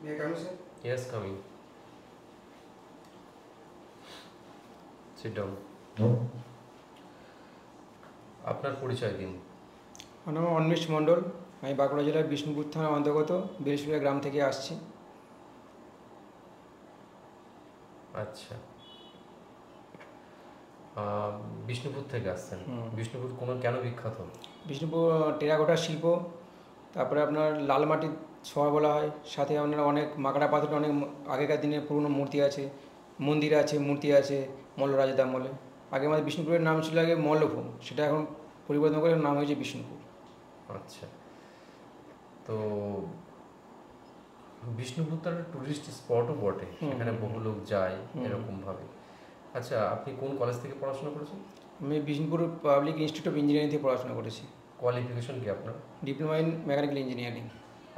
May I come, sir? Yes, coming. Sit down. আপনার পরিচয় দিন। আমার নাম অন্মেষ মণ্ডল। আমি বাঁকুড়া জেলার বিষ্ণুপুর থানার অন্তর্গত বেলসুরিয়া গ্রাম থেকে আসছি। আচ্ছা, বিষ্ণুপুর থেকে আসছেন। বিষ্ণুপুর কেন বিখ্যাত? বিষ্ণুপুর টেরাকোটা শিল্প, তারপরে আপনার লাল মাটির শহর বলা হয়, সাথে আপনার অনেক মাকড়া পাথরের অনেক আগেকার দিনের পুরনো মূর্তি আছে, মন্দির আছে, মূর্তি আছে মল্ল রাজাদের আমলে। আগে আমাদের বিষ্ণুপুরের নাম ছিল আগে মল্লভূম, সেটা এখন পরিবর্তন করে নাম হয়েছে বিষ্ণুপুর। আচ্ছা, তো বিষ্ণুপুর তো একটা টুরিস্ট স্পটও বটে, সেখানে বহু লোক যায় এরকমভাবে। আচ্ছা, আপনি কোন কলেজ থেকে পড়াশোনা করেছেন? আমি Bishnupur public institute of engineering থেকে পড়াশোনা করেছি। কোয়ালিফিকেশন কি আপনার? Diploma in mechanical engineering.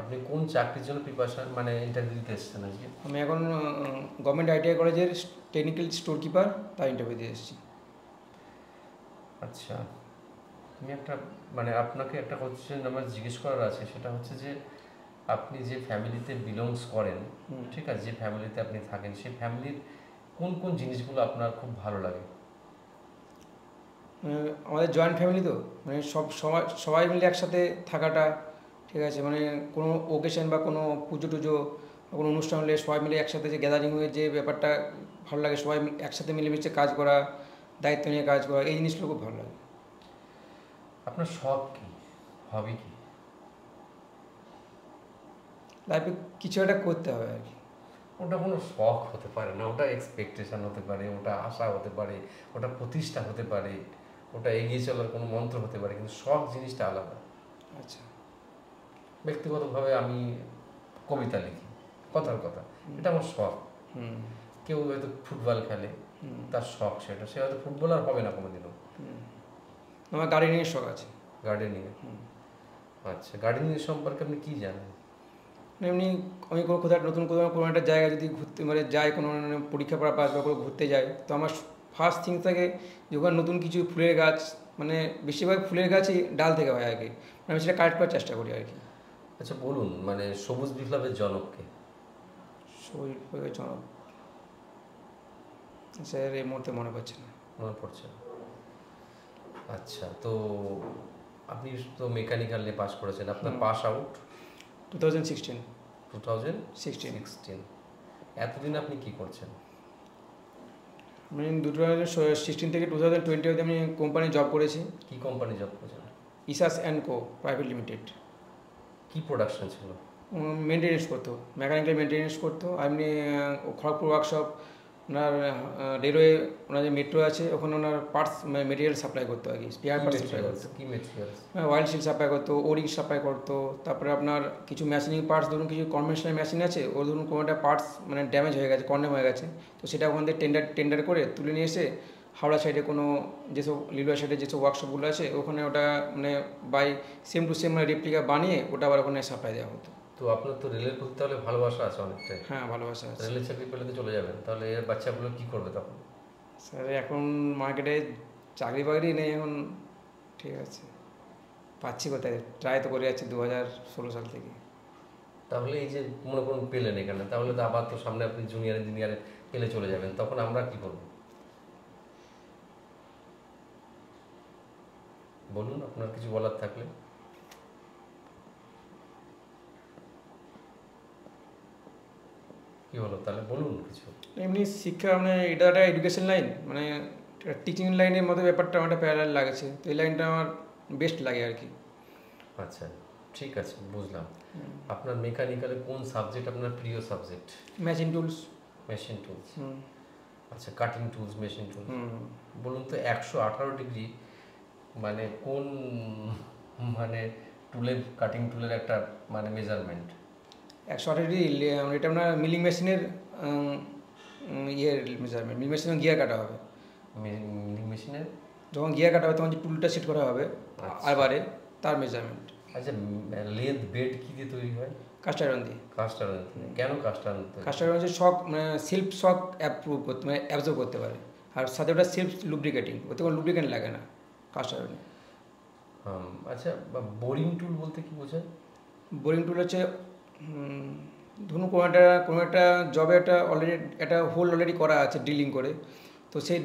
আপনি কোন চাকরির জন্য প্রিপারেশন মানে ইন্টারভিউ দিতে এসেছেন আজকে? আমি এখন গভর্নমেন্ট আইটিআই কলেজের টেকনিক্যাল স্টোর কিপার, তার ইন্টারভিউ দিয়ে এসেছি। আচ্ছা, আমি মানে আপনাকে একটা কোশ্চেন আমার জিজ্ঞেস করার আছে, সেটা হচ্ছে যে আপনি যে ফ্যামিলিতে বিলংস করেন, ঠিক আছে, যে ফ্যামিলিতে আপনি থাকেন, সেই ফ্যামিলির কোন কোন জিনিসগুলো আপনার খুব ভালো লাগে? আমাদের জয়েন্ট ফ্যামিলি তো, মানে সবাই মিলে একসাথে থাকাটা, ঠিক আছে, মানে কোনো ওকেশন বা কোনো পুজো টুজো, কোনো অনুষ্ঠান হলে সবাই মিলে একসাথে যে গ্যাদারিং হয়ে যে ব্যাপারটা ভালো লাগে, সবাই একসাথে মিলেমিশে কাজ করা, দায়িত্ব নিয়ে কাজ করা, এই জিনিসগুলো খুব ভালো লাগে। আপনার শখ কি, হবি কি? লাইফে কিছু একটা করতে হবে আর কি। ওটা কোনো শখ হতে পারে না, ওটা এক্সপেকটেশন হতে পারে, ওটা আশা হতে পারে, ওটা প্রতিষ্ঠা হতে পারে, ওটা এগিয়ে চলার কোনো মন্ত্র হতে পারে, কিন্তু শখ জিনিসটা আলাদা। আচ্ছা, ব্যক্তিগতভাবে আমি কবিতা লিখি, কথার কথা, এটা আমার শখ। কেউ হয়তো ফুটবল খেলে, তার শখ সেটা, সে হয়তো ফুটবলার হবে না কোনোদিনও। আমার গার্ডেনিংয়ের শখ আছে। গার্ডেনিং? আচ্ছা, গার্ডেনিং সম্পর্কে আপনি কি জানেন? এমনি আমি কোথাও নতুন কোনো একটা জায়গায় যদি ঘুরতে মানে যাই, কোনো পরীক্ষা পড়া পাস বা করে ঘুরতে যাই, তো আমার ফার্স্ট থিং থাকে যখন নতুন কিছু ফুলের গাছ, মানে বেশিরভাগ ফুলের গাছই ডাল থেকে হয় আর কি, আমি সেটা কালেক্ট করার চেষ্টা করি আর কি। আচ্ছা, বলুন, মানে সবুজ বিপ্লবের জনককে? সবুজ বিপ্লবের জনক স্যার এই মুহূর্তে মনে পড়ছে না। মনে পড়ছে না? আচ্ছা, তো আপনি তো মেকানিক্যাল নিয়ে পাস করেছেন, আপনার পাস আউট 2016। 2016। এতদিন আপনি কি করছেন? আমি 2016 থেকে 2020 অবধি আমি কোম্পানি জব করেছি। কি কোম্পানি জব করেছেন? ইসাস অ্যান্ড কো প্রাইভেট লিমিটেড। কি প্রোডাকশন ছিল? মেনটেনেন্স করতো, মেকানিক্যাল মেনটেনেন্স করতো। এমনি খড়গপুর ওয়ার্কশপ, ওনার রেলওয়ে, ওনার যে মেট্রো আছে ওখানে ওনার পার্টস মেটেরিয়াল সাপ্লাই করতো আর কি, স্পেয়ার পার্টস সাপ্লাই করতো। কি মেটেরিয়ালস? অয়েল শিল সাপ্লাই করতো, ওরিং সাপ্লাই করতো। তারপরে আপনার কিছু মেশিনিং পার্টস, ধরুন কিছু কনভেনশনাল মেশিন আছে, ওর ধরুন কোনো একটা পার্টস মানে ড্যামেজ হয়ে গেছে, কন্ডেম হয়ে গেছে, তো সেটা ওখান থেকে টেন্ডার করে তুলে নিয়ে এসে হাওড়া সাইডে কোনো যেসব লিলুয়া সাইডে যেসব ওয়ার্কশপগুলো আছে ওখানে ওটা মানে বাই সেম টু সেম মানে রেপ্লিকা বানিয়ে ওটা আবার ওখানে সাপ্লাই দেওয়া হতো। তো আপনার তো রেলের প্রতি তাহলে ভালোবাসা আছে অনেকটাই। হ্যাঁ, ভালোবাসা আছে। রেলের চাকরি পেলে তো চলে যাবেন, তাহলে এর বাচ্চাগুলো কি করবে তখন? স্যার এখন মার্কেটে চাকরি বাকরি নেই এখন, ঠিক আছে, পাচ্ছি কোথায়, ট্রাই তো করে যাচ্ছি 2016 সাল থেকে। তাহলে এই যে মনে করুন পেলেন এখানে, তাহলে তো আবার তো সামনে আপনি জুনিয়র ইঞ্জিনিয়ারে পেলে চলে যাবেন, তখন আমরা কি করব? বলুন, আপনার কিছু বলার থাকলে। কি হলো তাহলে, বলুন কিছু। এমনি শিক্ষা মানে এটা একটা এডুকেশন লাইন, মানে টিচিং লাইনের মতো ব্যাপারটা আমার প্যারালাল লাগছে, তো এই লাইনটা আমার বেস্ট লাগে আর কি। আচ্ছা, ঠিক আছে, বুঝলাম। আপনার মেকানিক্যালে কোন সাবজেক্ট আপনার প্রিয় subject? Machine tools. Machine tools? আচ্ছা, কাটিং টুলস, মেশিন টুলস। বলুন তো 118 ডিগ্রি মানে কোন মানে টুলের, কাটিং টুলের একটা মানে মেজারমেন্ট? 118 এটা আপনার মিলিং মেশিনের ইয়ের মেজারমেন্ট। মিলিং মেশিনের গিয়ার কাটা হবে, মিলিং মেশিনের যখন গিয়ার কাটা হবে তখন যে টুলটা সেট করা হবে আরবারে, তার মেজারমেন্ট। আচ্ছা, লেদ বেড কি দিয়ে তৈরি হয়? কাস্ট আয়রন দিয়ে। Cast iron? কেন কাস্ট আয়রন? কাস্ট আয়রন হচ্ছে শক, মানে সেলফ শক অ্যাপ্রুভ করতে, মানে অ্যাবজর্ব করতে পারে, আর সাথে ওটা সেলফ লুব্রিকেটিং, ওতে কোনো লুব্রিকেন্ট লাগে না কাস্ট আয়রনে। আচ্ছা, বোরিং টুল বলতে কি বোঝায়? বোরিং টুল হচ্ছে ধরুন কোনো একটা জবে একটা হোল অলরেডি করা আছে ডিলিং করে, তো সেই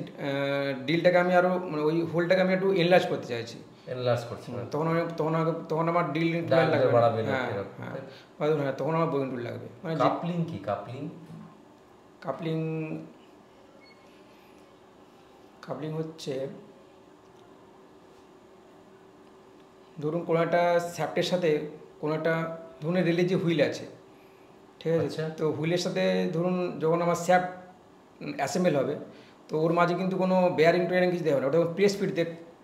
ডিলটাকে আমি আরও মানে ওই হোলটাকে আমি একটু এনলার্জ করতে চাইছি। এনলার্জ করছেন, তখন আমার ডিল ডায়ামিটার বাড়াবেন। হ্যাঁ হ্যাঁ হ্যাঁ, তখন আমার বোয়িং টুল লাগবে। মানে কাপলিং কি? কাপলিং কাপলিং কাপলিং হচ্ছে ধরুন কোনো একটা শ্যাফটের সাথে কোনো একটা ধরুন রেলের যে হুইল আছে, ঠিক আছে, আচ্ছা। তো হুইলের সাথে ধরুন যখন আমার শ্যাফট অ্যাসেম্বল হবে, তো ওর মাঝে কিন্তু কোনো বেয়ারিং টেয়ারিং কিছু দেওয়া হবে না, ওটা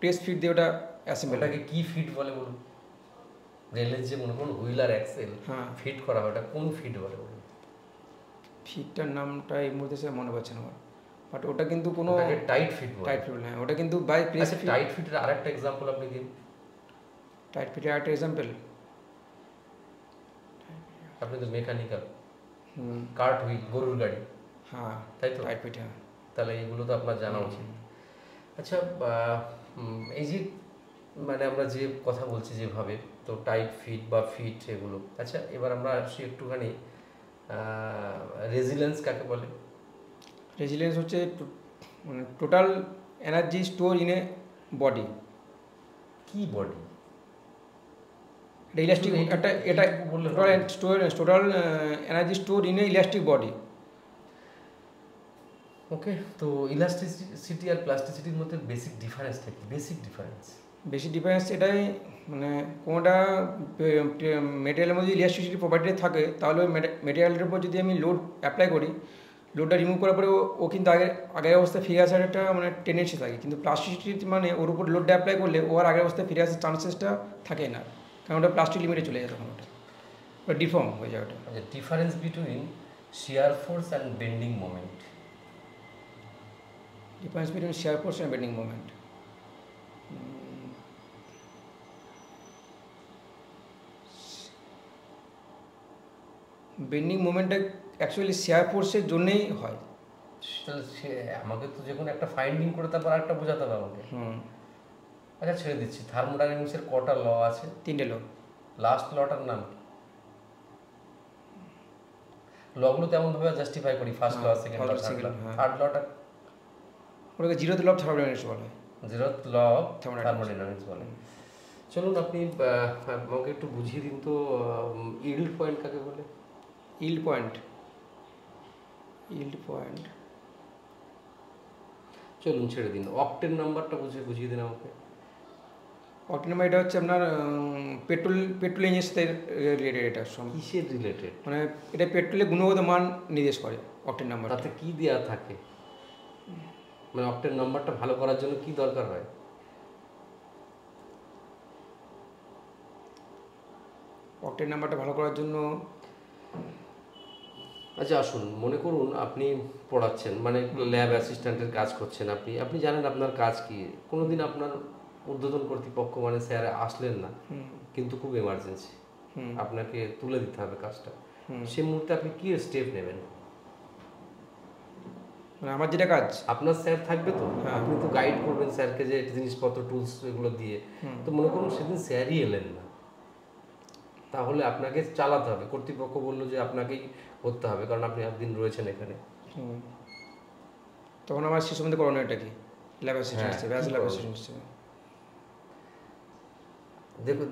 প্রেস ফিট দিয়ে ওটা অ্যাসেম্বল। ওটাকে কি ফিট বলে বলুন? রেলের যে মনে করুন হুইল আর অ্যাক্সেল হ্যাঁ ফিট করা হয়, ওটা কোন ফিট বলে বলুন? ফিটটার নামটা এই মুহূর্তে সে মনে পড়ছে না আমার, বাট ওটা কিন্তু কোনো টাইট ফিট বলে। টাইট ফিট হ্যাঁ, ওটা কিন্তু বাই প্রেস ফিট। টাইট ফিটের আরেকটা এক্সাম্পল আপনি দিন। টাইট ফিটের একটা এক্সাম্পল, আপনি তো মেকানিক্যাল, কার্ট হুইল, গরুর গাড়ি, হ্যাঁ তাই তো? টাইট ফিট, হ্যাঁ। তাহলে এগুলো তো আপনার জানা উচিত। আচ্ছা, এই যে মানে আমরা যে কথা বলছি যেভাবে, তো টাইট ফিট বা ফিট এগুলো, আচ্ছা এবার আমরা আসি একটুখানি রেজিলেন্স কাকে বলে? রেজিলিয়েন্স হচ্ছে মানে total energy store in a body. কি বডি? ইলাস্টিক একটা, এটা total energy store in a elastic body. Okay, তো ইলাস্টিসিটি আর প্লাস্টিসিটির মধ্যে বেসিক ডিফারেন্সটা কি? বেসিক ডিফারেন্স এটাই মানে কোনোটা মেটেরিয়ালের মধ্যে ইলাস্টিসিটি প্রপার্টি থাকে, তাহলে ওই মেটেরিয়ালের উপর যদি আমি লোড অ্যাপ্লাই করি, লোডটা রিমুভ করার পরে ও কিন্তু আগের অবস্থায় ফিরে আসার একটা মানে টেন্ডেন্সি থাকে, কিন্তু প্লাস্টিসিটি মানে ওর উপর লোডটা অ্যাপ্লাই করলে ও আর আগের অবস্থায় ফিরে আসার চান্সেসটা থাকে না, কারণ ওটা প্লাস্টিক লিমিটে চলে যায়, তখন ওটা ডিফর্ম হয়ে যায়। ওটা difference between shear force and bending moment. Difference between shear force and bending moment, bending মোমেন্টটা অ্যাকচুয়ালি শিয়ার ফোর্সের জন্যই হয়। তাহলে আমাকে তো যে কোনো একটা ফাইন্ডিং করে তারপর একটা বোঝাতে হবে আমাকে। আচ্ছা ছেড়ে দিচ্ছি, থার্মোডাইনামিক্সের কটা ল আছে? 3টে ল। লাস্ট লটার নাম কি? লগুলো তেমনভাবে জাস্টিফাই করি, first law, second law, third লটা ওটাকে জিরোথ ল অফ থার্মোডাইনামিক্স বলে। জিরোথ ল অফ থার্মোডাইনামিক্স বলে। চলুন আপনি আমাকে একটু বুঝিয়ে দিন তো, ইল্ড পয়েন্ট কাকে বলে? ইল্ড পয়েন্ট চলুন ছেড়ে দিন, অক্টেন নাম্বারটা বুঝিয়ে দিন আমাকে। অক্টেন নাম্বার এটা হচ্ছে আপনার পেট্রোল ইঞ্জিনের সাথে রিলেটেড। এটা কিসের রিলেটেড? মানে এটা পেট্রোলের গুণগত মান নির্দেশ করে অক্টেন নাম্বার। তাতে কি দেওয়া থাকে? মানে অক্টেন নাম্বারটা ভালো করার জন্য কি দরকার হয়? অক্টেন নাম্বারটা ভালো করার জন্য, আচ্ছা আসুন, মনে করুন আপনি পড়াচ্ছেন, মানে ল্যাব অ্যাসিস্ট্যান্টের কাজ করছেন, আপনি জানেন আপনার কাজ কি, কোনোদিন আপনার ঊর্ধ্বতন কর্তৃপক্ষ মানে স্যার আসলেন না, কিন্তু খুব এমার্জেন্সি, আপনাকে তুলে দিতে হবে কাজটা, সে মুহূর্তে আপনি কি স্টেপ নেবেন? মানে আমার যেটা কাজ, আপনার স্যার থাকবে তো, আপনি তো গাইড করবেন স্যারকে যে জিনিসপত্র টুলস এগুলো দিয়ে, তো মনে করুন সেদিন স্যারই এলেন না, তাহলে আপনাকে চালাতে হবে, কর্তৃপক্ষ বললো যে আপনাকেই করতে হবে কারণ আপনি একদিন রয়েছেন এখানে, তখন আমার সে সম্বন্ধে করণীয়টা কি? Lab assistant.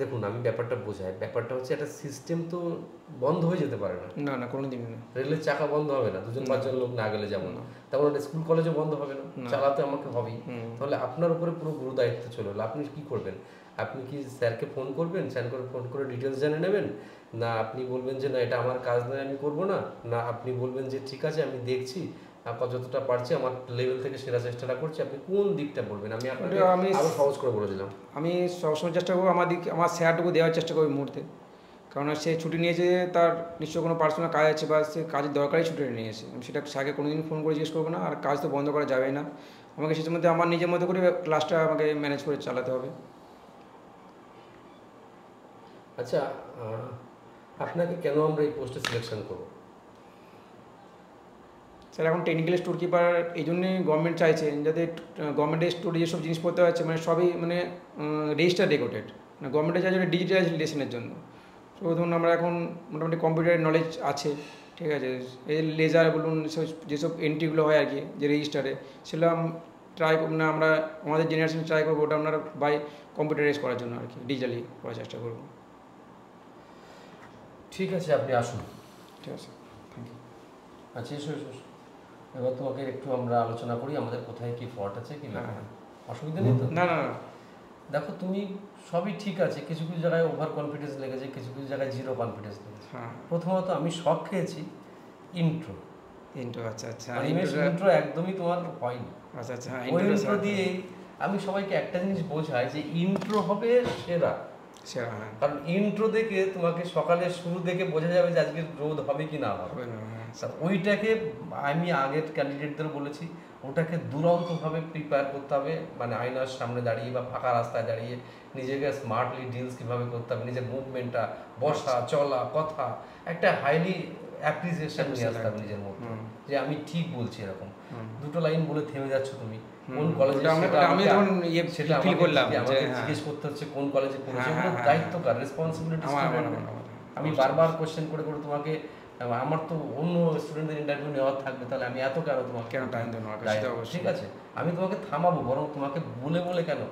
দেখুন আমি ব্যাপারটা বোঝাই, ব্যাপারটা হচ্ছে একটা সিস্টেম তো বন্ধ হয়ে যেতে পারে না, না কোনোদিন না। রেলের চাকা বন্ধ হবে না 2-5 লোক না গেলে, যেমন তেমন স্কুল কলেজও বন্ধ হবে না, চালাতে আমাকে হবেই। তাহলে আপনার উপরে পুরো গুরু দায়িত্ব চলে এলো, আপনি কি করবেন? আপনি কি স্যারকে ফোন করবেন, ফোন করে ডিটেলস জেনে নেবেন, না আপনি বলবেন যে না এটা আমার কাজ নয় আমি করবো না, না আপনি বলবেন যে ঠিক আছে আমি দেখছি যতটা পারছি আমার লেভেল থেকে সেরা চেষ্টাটা করছি, আপনি কোন দিকটা বলবেন? আমি আপনাকে আরো সহজ করে বলে দিলাম। আমি সবসময় চেষ্টা করবো আমার স্যারটুকু দেওয়ার চেষ্টা করবো মুহূর্তে, কারণ সে ছুটি নিয়েছে, তার নিশ্চয়ই কোনো পার্সোনাল কাজ আছে বা সে কাজের দরকারই ছুটি নিয়েছে, আমি সেটা স্যারকে কোনোদিন ফোন করে জিজ্ঞেস করবো না, আর কাজ তো বন্ধ করা যাবে না, আমাকে সেটার মধ্যে আমার নিজের মতো করে ক্লাসটা আমাকে ম্যানেজ করে চালাতে হবে। আচ্ছা, আপনাকে কেন আমরা এই পোস্টে সিলেকশন করবো? স্যার এখন টেকনিক্যাল স্টোর কিপার এই জন্যই গভর্নমেন্ট চাইছে, যাতে গভর্নমেন্টের স্টোরে যেসব জিনিসপত্র আছে মানে সবই মানে রেজিস্টার রেকর্ডেড, মানে গভর্নমেন্টের চাইছে ডিজিটালাইজেশনের জন্য, তো ধরুন আমরা এখন মোটামুটি কম্পিউটারের নলেজ আছে, ঠিক আছে, এই লেজার বলুন যেসব এন্ট্রিগুলো হয় আর কি যে রেজিস্টারে, সেগুলো ট্রাই না আমরা আমাদের জেনারেশনে ট্রাই করবো ওটা আমরা বাই কম্পিউটারাইজ করার জন্য আর কি, ডিজিটালি করার চেষ্টা করবো। ঠিক আছে, আপনি আসুন। ঠিক আছে, থ্যাংক ইউ। আচ্ছা, এসো এসো এসো। এবার তোমাকে একটু আমরা আলোচনা করি আমাদের কোথায় কি ফল্ট আছে কি ব্যাপার। অসুবিধা নেই তো? না না না, দেখো তুমি সবই ঠিক আছে, কিছু কিছু জায়গায় ওভার কনফিডেন্স লেগেছে, কিছু কিছু জায়গায় জিরো কনফিডেন্স লেগেছে। হ্যাঁ, প্রথমত আমি শক খেয়েছি ইন্ট্রো। ইন্ট্রো, আচ্ছা আচ্ছা, ইন্ট্রো একদমই তোমার হয়নি। আচ্ছা আচ্ছা, হ্যাঁ, ওই ইন্ট্রো দিয়ে আমি সবাইকে একটা জিনিস বোঝাই যে ইন্ট্রো হবে সেরা। হ্যাঁ, কারণ ইন্ট্রো দেখে তোমাকে সকালের শুরু দেখে বোঝা যাবে যে আজকে রোদ হবে কি না হবে। হবে না, হ্যাঁ, ওইটাকে আমি আগের ক্যান্ডিডেটদের বলেছি, ওটাকে দুরন্তভাবে প্রিপেয়ার করতে হবে, মানে আয়নার সামনে দাঁড়িয়ে বা ফাঁকা রাস্তায় দাঁড়িয়ে নিজেকে স্মার্টলি ডিলস কীভাবে করতে হবে, নিজের মুভমেন্টটা, বসা, চলা, কথা, একটা হাইলি অ্যাপ্রিসিয়েশন নিয়ে আসতে হবে নিজের মধ্যে যে আমি ঠিক বলছি। এরকম দুটো লাইন বলে থেমে যাচ্ছ তুমি, কোন কলেজে, আমি যখন সেটা ফিল করলাম আমাকে জিজ্ঞেস করতে হচ্ছে কোন কলেজে পড়েছো, দায়িত্ব কার, রেসপন্সিবিলিটি। আমি বারবার কোশ্চেন করে করে তোমাকে, আমার তো অন্য স্টুডেন্টদের ইন্টারভিউ নেওয়ার থাকবে, তাহলে আমি এত তোমাকে কেন টাইম দেবো? ঠিক আছে, আমি তোমাকে থামাবো, বরং তোমাকে বলে বলে কেন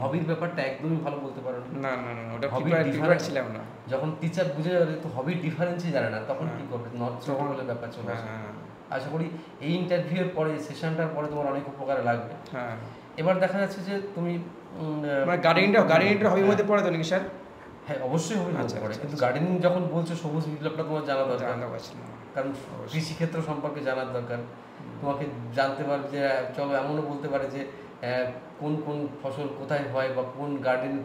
হবির ব্যাপারটা একদমই ভালো বলতে পারো না না না, ওটা প্রিপেয়ার ছিলাম না। যখন টিচার বুঝে যাবে তো হবির ডিফারেন্সই জানে না, তখন কি করবে? নট বলে ব্যাপার চলে আসে। আশা করি এই ইন্টারভিউয়ের পরে, সেশনটার পরে তোমার অনেক উপকারে লাগবে। হ্যাঁ, এবার দেখা যাচ্ছে যে তুমি গার্ডেনিংটা হবির মধ্যে পড়ে তো নাকি স্যার? হ্যাঁ, অবশ্যই হবির মধ্যে পড়ে, কিন্তু গার্ডেনিং যখন বলছো সবুজ বিপ্লবটা তোমার জানা দরকার, কারণ কৃষিক্ষেত্র সম্পর্কে জানার দরকার। তোমাকে জানতে পারবে যে, চলো এমনও বলতে পারে যে কোন কোন ফসল কোথায় হয়, বা কোন গার্ডেন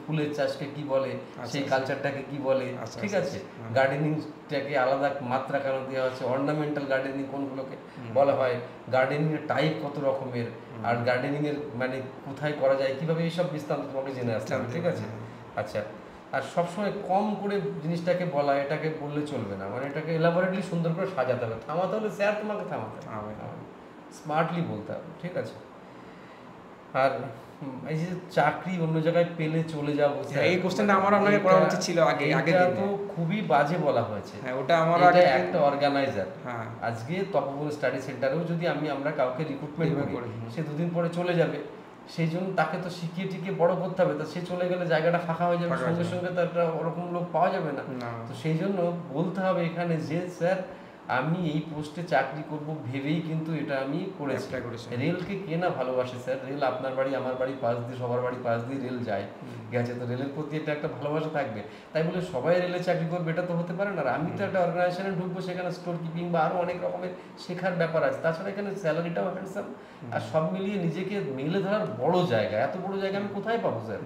ফুলের চাষকে কি বলে, সেই কালচারটাকে কি বলে। ঠিক আছে, গার্ডেনিংটাকে আলাদা মাত্রা কেন দেওয়া হচ্ছে, অর্নামেন্টাল গার্ডেনিং কোনগুলোকে বলা হয়, গার্ডেনিংয়ের টাইপ কত রকমের, আর গার্ডেনিংয়ের মানে কোথায় করা যায়, কিভাবে, এইসব বিস্তারিত তোমাকে জেনে আসতে হবে। ঠিক আছে, আচ্ছা। আর সবসময় কম করে জিনিসটাকে বলা, এটাকে বললে চলবে না, মানে এটাকে এলাবোরেটলি সুন্দর করে সাজাতে হবে। থামাতে হলে স্যার তোমাকে থামাতে হবে, স্মার্টলি বলতে হবে। ঠিক আছে, আর এই যে চাকরি অন্য জায়গায় পেলে চলে যাবো, এই কোশ্চেনটা আমার আপনাকে করা উচিত ছিল আগে। তো খুবই বাজে বলা হয়েছে। হ্যাঁ, ওটা আমার আগে একটা অর্গানাইজার, হ্যাঁ, আজকে তপবন স্টাডি সেন্টারেও যদি আমরা কাউকে রিক্রুটমেন্ট করি, সে দুদিন পরে চলে যাবে, সেই জন্য তাকে তো শিখিয়ে টিকিয়ে বড় করতে হবে। তো সে চলে গেলে জায়গাটা ফাঁকা হয়ে যাবে, সঙ্গে সঙ্গে তো একটা ওরকম লোক পাওয়া যাবে না। তো সেই জন্য বলতে হবে এখানে যে, স্যার আমি এই পোস্টে চাকরি করব ভেবেই কিন্তু এটা আমি করেছি। রেলকে কে না ভালোবাসে স্যার? রেল আপনার বাড়ি আমার বাড়ি পাশ দিয়ে, সবার বাড়ি পাশ দিয়ে রেল যায়, গেছে, তো রেলের প্রতি এটা একটা ভালোবাসা থাকবে। তাই বলে সবাই রেলে চাকরি করবে এটা তো হতে পারে না। আমি তো একটা অর্গানাইজেশনে ঢুকবো, সেখানে স্টোর কিপিং বা আরও অনেক রকমের শেখার ব্যাপার আছে। তাছাড়া এখানে স্যালারিটাও হ্যান্ডসাম, আর সব মিলিয়ে নিজেকে মেলে ধরার বড় জায়গা। এত বড় জায়গা আমি কোথায় পাবো স্যার?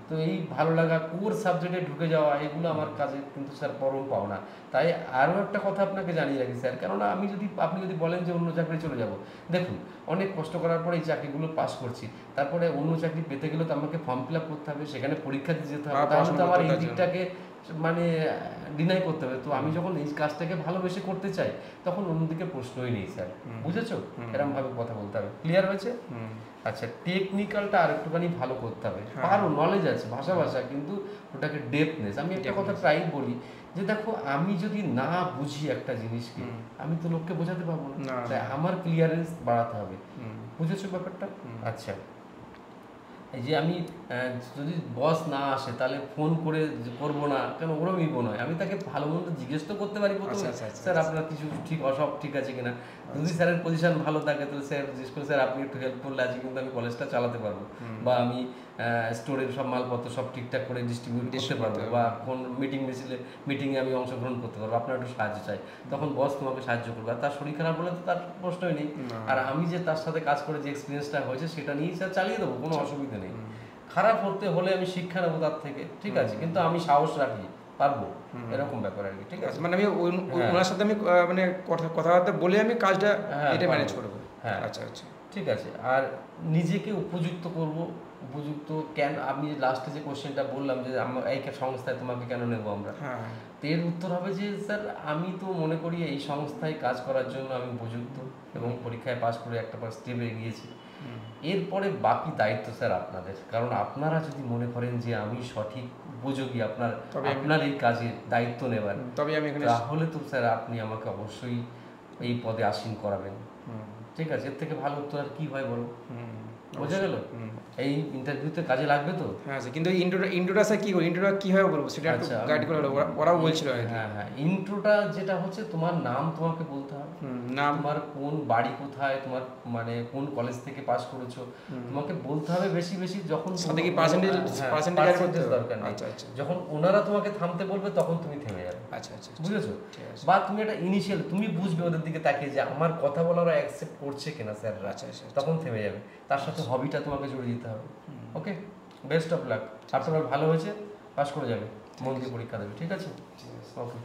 তো এই ভালো লাগা, কোর সাবজেক্টে ঢুকে যাওয়া, এগুলো আমার কাজে কিন্তু স্যার পরম পাওনা। তাই আরও একটা কথা আপনাকে জানিয়ে রাখি স্যার, কেননা আপনি যদি বলেন যে অন্য চাকরি চলে যাব, দেখুন অনেক কষ্ট করার পরে এই চাকরিগুলো পাস করছি, তারপরে অন্য চাকরি পেতে গেলে তো আমাকে ফর্ম ফিল আপ করতে হবে, সেখানে পরীক্ষা দিয়ে যেতে হবে, তাহলে তো আমার এই দিকটাকে মানে ডিনাই করতে হবে। তো আমি যখন এই কাজটাকে ভালোবেসে করতে চাই, তখন অন্যদিকে প্রশ্নই নেই স্যার। বুঝেছো? এরকম ভাবে কথা বলতে হবে। ক্লিয়ার হয়েছে? আচ্ছা, টেকনিক্যালটা আর একটুখানি ভালো করতে হবে। পারো, নলেজ আছে, ভাষা, কিন্তু ওটাকে ডেপথনেস। আমি একটা কথা প্রায় বলি যে, দেখো আমি যদি না বুঝি একটা জিনিসকে, আমি তো লোককে বোঝাতে পারবো না। তাই আমার ক্লিয়ারেন্স বাড়াতে হবে। বুঝেছো ব্যাপারটা? আচ্ছা, এই যে আমি যদি বস না আসে তাহলে ফোন করে করবো না কেন, ওরমই নয়, আমি তাকে ভালো মন্দ জিজ্ঞেস তো করতে পারি প্রথমে, স্যার আপনার কিছু ঠিক অসব ঠিক আছে কিনা। যদি স্যারের পজিশন ভালো থাকে তাহলে স্যার জিজ্ঞেস করে, স্যার আপনি একটু হেল্প করলে আজকে কিন্তু আমি কলেজটা চালাতে পারবো, বা আমি স্টোরের সব মালপত্র সব ঠিকঠাক করে ডিস্ট্রিবিউট করতে পারবো, বা কোন মিটিংয়ে আমি অংশগ্রহণ করতে পারবো, আপনার একটু সাহায্য চাই, তখন বস তোমাকে সাহায্য করবে। আর তার শরীর খারাপ হলে তো তার প্রশ্নই নেই। আর আমি যে তার সাথে কাজ করে যে এক্সপিরিয়েন্সটা হয়েছে সেটা নিয়েই স্যার চালিয়ে দেবো, কোনো অসুবিধা নেই। খারাপ হতে হলে আমি শিক্ষা নেবো তার থেকে, ঠিক আছে, কিন্তু আমি সাহস রাখি, পারবো, এরকম ব্যাপার আর কি। ঠিক আছে, মানে আমি ওনার সাথে আমি মানে কথাবার্তা বলে আমি কাজটা এটা ম্যানেজ করবো। হ্যাঁ, আচ্ছা আচ্ছা, ঠিক আছে। আর নিজেকে উপযুক্ত করব। উপযুক্ত কেন, আমি লাস্টে যে কোশ্চেনটা বললাম যে এই সংস্থায় তোমাকে কেন নেবো আমরা, এর উত্তর হবে যে, স্যার আমি তো মনে করি এই সংস্থায় কাজ করার জন্য আমি উপযুক্ত, এবং পরীক্ষায় পাস করে একটা স্টেপে এগিয়েছি। এরপরে বাকি দায়িত্ব স্যার আপনাদের, কারণ আপনারা যদি মনে করেন যে আমি সঠিক উপযোগী আপনার তবে আপনার এই কাজের দায়িত্ব নেবার, তবে আমি এখানে তাহলে তো স্যার আপনি আমাকে অবশ্যই এই পদে আসীন করাবেন। ঠিক আছে, এর থেকে ভালো উত্তর আর কি হয় বলো? বোঝা গেল? এই ইন্টারভিউতে কাজে লাগবে তো? হ্যাঁ স্যার, কিন্তু ইন্ট্রোটা স্যার কি করি, ইন্ট্রোটা কিভাবে বলবো সেটা একটু গাইড করে হলো, ওরাও বলছিল আর কি। হ্যাঁ, ইন্ট্রোটা যেটা হচ্ছে তোমার নাম তোমাকে বলতে হবে, নাম, তোমার কোন বাড়ি কোথায়, তোমার মানে কোন কলেজ থেকে পাস করেছো তোমাকে বলতে হবে বেশি বেশি। যখন সাথে কি পার্সেন্টেজ দরকার নেই, আচ্ছা আচ্ছা, যখন ওনারা তোমাকে থামতে বলবে তখন তুমি থেমে যাবে। আচ্ছা আচ্ছা, বুঝেছো? বা তুমি একটা ইনিশিয়াল তুমি বুঝবে ওদের দিকে তাকিয়ে যে আমার কথা বলা ওরা অ্যাকসেপ্ট করছে কিনা স্যাররা, আচ্ছা আচ্ছা, তখন থেমে যাবে। তার সাথে হবিটা তোমাকে জুড়ে দিতে হবে। ওকে, বেস্ট অফ লাক। আপনার ভালো হয়েছে, পাস করে যাবে, মন দিয়ে পরীক্ষা দেবে। ঠিক আছে, ওকে।